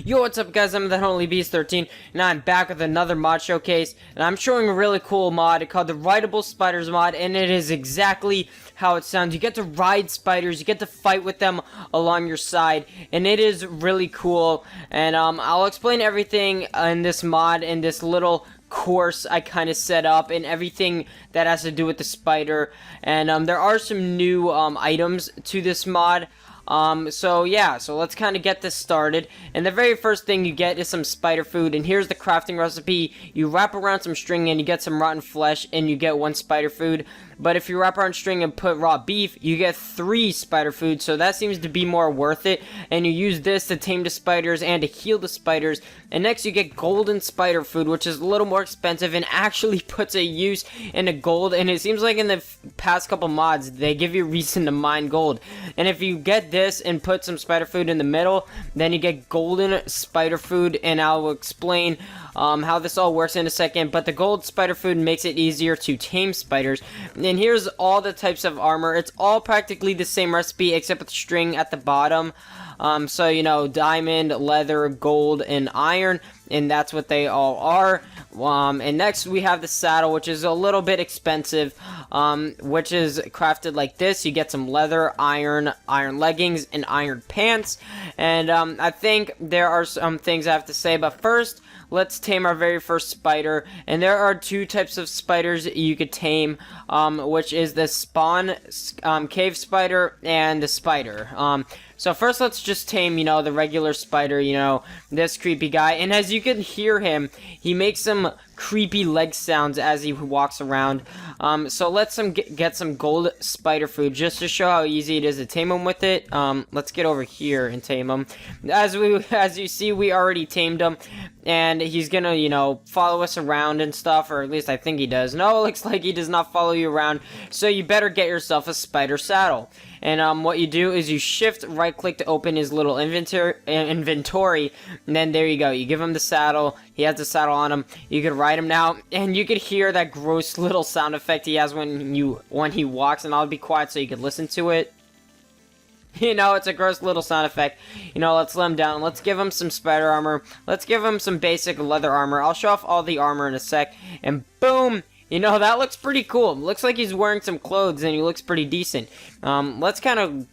Yo, what's up guys, I'm the Holy Beast 13, and I'm back with another mod showcase, and I'm showing a really cool mod called the Rideable Spiders Mod, and it is exactly how it sounds. You get to ride spiders, you get to fight with them along your side, and it is really cool, and I'll explain everything in this mod, in this little course I kind of set up, and everything that has to do with the spider, and there are some new items to this mod. So let's kind of get this started, and the very first thing you get is some spider food, and here's the crafting recipe. You wrap around some string and you get some rotten flesh, and you get 1 spider food. But if you wrap around string and put raw beef, you get 3 spider food, so that seems to be more worth it, and you use this to tame the spiders and to heal the spiders. And next you get golden spider food, which is a little more expensive and actually puts a use into gold, and it seems like in the past couple mods they give you reason to mine gold. And if you get this and put some spider food in the middle, then you get golden spider food, and I'll explain how this all works in a second. But the gold spider food makes it easier to tame spiders. And here's all the types of armor. It's all practically the same recipe except with string at the bottom. So you know, diamond, leather, gold, and iron, and that's what they all are. And next we have the saddle, which is a little bit expensive, which is crafted like this. You get some leather, iron leggings, and iron pants. And I think there are some things I have to say, but first let's tame our very first spider. And there are 2 types of spiders you could tame, which is the spawn cave spider and the spider. So first let's just tame, you know, the regular spider, you know, this creepy guy. And as you can hear him, he makes some creepy leg sounds as he walks around. So let's get some gold spider food just to show how easy it is to tame him with it. Let's get over here and tame him. As you see, we already tamed him, and he's gonna, you know, follow us around and stuff, or at least I think he does. No, it looks like he does not follow you around, so you better get yourself a spider saddle. And what you do is you shift right click to open his little inventory, and then there you go. You give him the saddle. He has the saddle on him. You could ride him now, and you could hear that gross little sound effect he has when he walks, and I'll be quiet so you can listen to it. You know, it's a gross little sound effect. You know, let's let him down. Let's give him some spider armor. Let's give him some basic leather armor. I'll show off all the armor in a sec, and boom! You know, that looks pretty cool. Looks like he's wearing some clothes, and he looks pretty decent. Let's kind of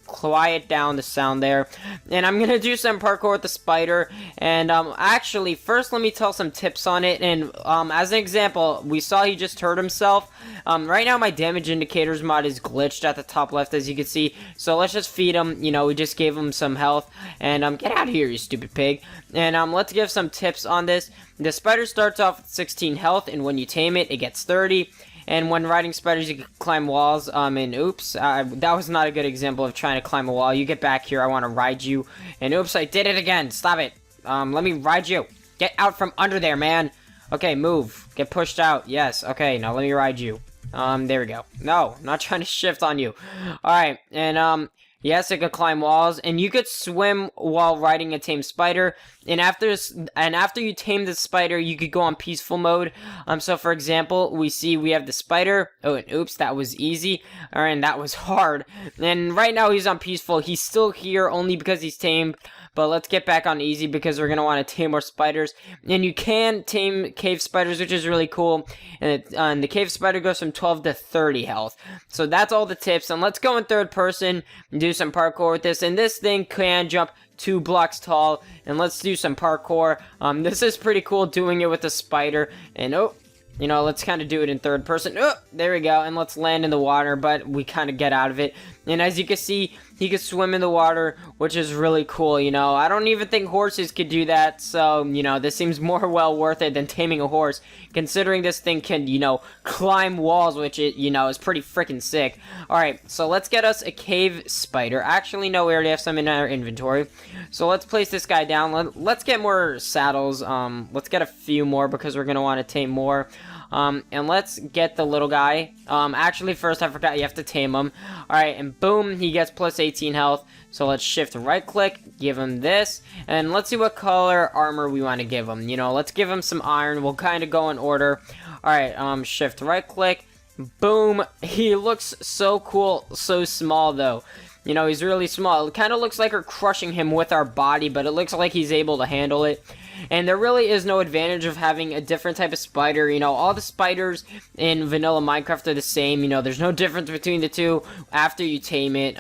quiet down the sound there. And I'm going to do some parkour with the spider. And actually, first let me tell some tips on it. And as an example, we saw he just hurt himself. Right now, my damage indicators mod is glitched at the top left, as you can see. So let's just feed him. You know, we just gave him some health. And get out of here, you stupid pig. And let's give some tips on this. The spider starts off with 16 health, and when you tame it, it gets 30. And when riding spiders, you can climb walls. And oops, that was not a good example of trying to climb a wall. You get back here, I want to ride you. And oops, I did it again. Stop it. Let me ride you. Get out from under there, man. Okay, move. Get pushed out. Yes, okay, now let me ride you. There we go. No, not trying to shift on you. Alright, and yes, it could climb walls, and you could swim while riding a tame spider. And after you tame the spider, you could go on peaceful mode. So for example, we have the spider. Oh, and oops, that was easy. And that was hard. And right now he's on peaceful. He's still here only because he's tamed. But let's get back on easy because we're going to want to tame more spiders. And you can tame cave spiders, which is really cool. And the cave spider goes from 12 to 30 health. So that's all the tips. And let's go in third person and do some parkour with this. And this thing can jump 2 blocks tall. And let's do some parkour. This is pretty cool doing it with a spider. And oh, you know, let's kind of do it in third person. Oh, there we go. And let's land in the water, but we kind of get out of it. And as you can see, he can swim in the water, which is really cool, you know. I don't even think horses could do that, so, you know, this seems more well worth it than taming a horse, considering this thing can, you know, climb walls, which, you know, is pretty freaking sick. Alright, so let's get us a cave spider. Actually, no, we already have some in our inventory. So let's place this guy down. Let's get more saddles. Let's get a few more because we're going to want to tame more. And let's get the little guy. Actually, first, I forgot you have to tame him. Alright, and boom, he gets plus 18 health. So let's shift right click, give him this, and let's see what color armor we want to give him. You know, let's give him some iron. We'll kind of go in order. Alright, shift right click, boom. He looks so cool, so small though. You know, he's really small. It kind of looks like we're crushing him with our body, but it looks like he's able to handle it. And there really is no advantage of having a different type of spider. You know, all the spiders in vanilla Minecraft are the same. You know, there's no difference between the two after you tame it.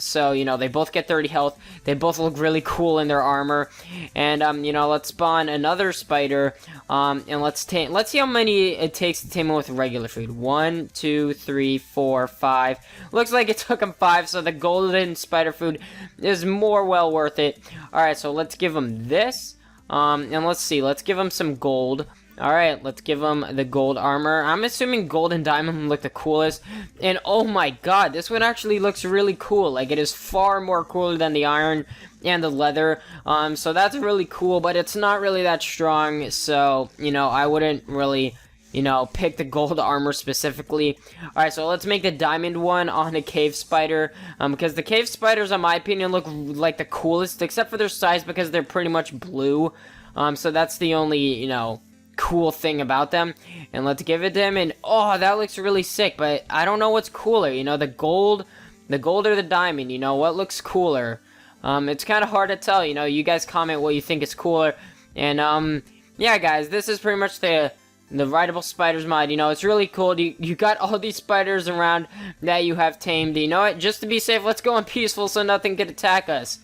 So, you know, they both get 30 health. They both look really cool in their armor. And, you know, let's spawn another spider. And let's see how many it takes to tame him with regular food. 1, 2, 3, 4, 5. Looks like it took him 5, so the golden spider food is more well worth it. Alright, so let's give him this. And let's see, let's give him some gold. Alright, let's give him the gold armor. I'm assuming gold and diamond look the coolest. And oh my god, this one actually looks really cool. Like, it is far more cooler than the iron and the leather. So that's really cool, but it's not really that strong. So, you know, I wouldn't really, you know, pick the gold armor specifically. Alright, so let's make the diamond one on a cave spider. Because the cave spiders, in my opinion, look like the coolest, except for their size, because they're pretty much blue. So that's the only, you know, cool thing about them. And let's give it to him, and oh, that looks really sick, but I don't know what's cooler, you know, the gold or the diamond, you know, what looks cooler? It's kind of hard to tell, you know, you guys comment what you think is cooler. And, yeah, guys, this is pretty much the Rideable Spiders mod. You know, it's really cool. You got all these spiders around that you have tamed. You know what? Just to be safe, let's go on peaceful so nothing can attack us.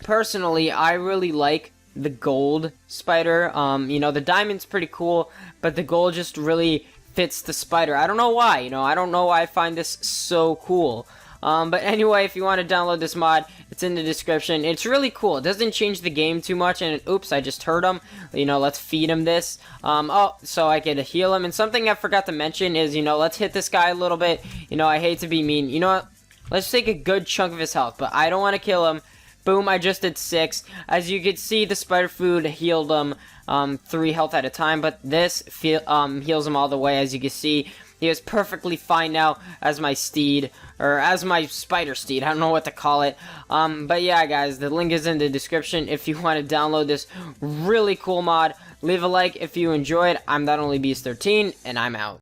Personally, I really like the gold spider. You know, the diamond's pretty cool, but the gold just really fits the spider. I don't know why. You know, I don't know why I find this so cool. But anyway, if you want to download this mod, it's in the description. It's really cool. It doesn't change the game too much, and oops, I just hurt him. You know, let's feed him this. Oh, so I can heal him. And something I forgot to mention is, you know, let's hit this guy a little bit. You know, I hate to be mean. You know what? Let's take a good chunk of his health, but I don't want to kill him. Boom, I just did 6. As you can see, the spider food healed him 3 health at a time, but this heals him all the way. As you can see, he is perfectly fine now as my steed, or as my spider steed. I don't know what to call it. But yeah, guys, the link is in the description if you want to download this really cool mod. Leave a like if you enjoyed. I'm ThatOnlyBeast13, and I'm out.